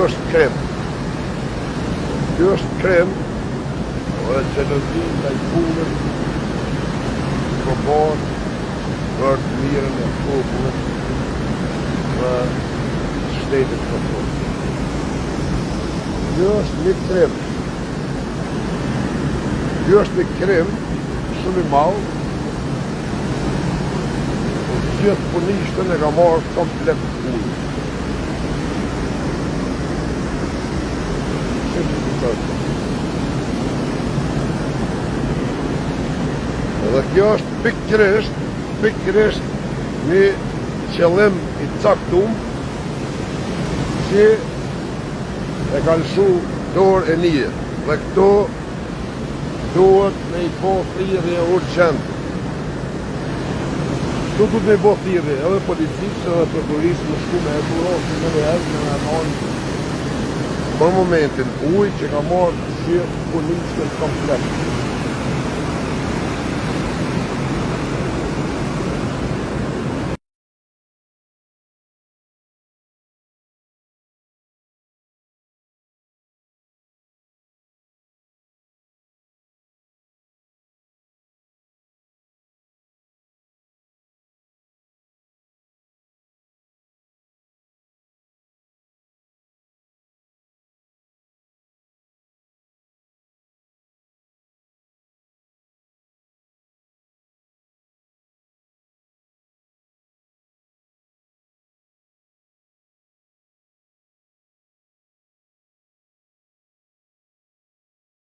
është krem. Kjo është krem, dhe gjelozi ndaj punës, proporë, për të mirën e popullit dhe shtetit proporë. Kjo është një krem. Kjo është një krem shumë i madh. Gjithë punishtën e ka marrë komplet ujë. Dhe kjo është pikërisht një qëllim i caktuar që e ka lëshu dorë e një. Dhe këto duhet me i po thirrje urgjente. Këtu duhet me i po thirrje edhe policisë edhe prokurisë në shku me e burosë në vëherë në anonë për momentin ujë që ka marrë që punistën komplet.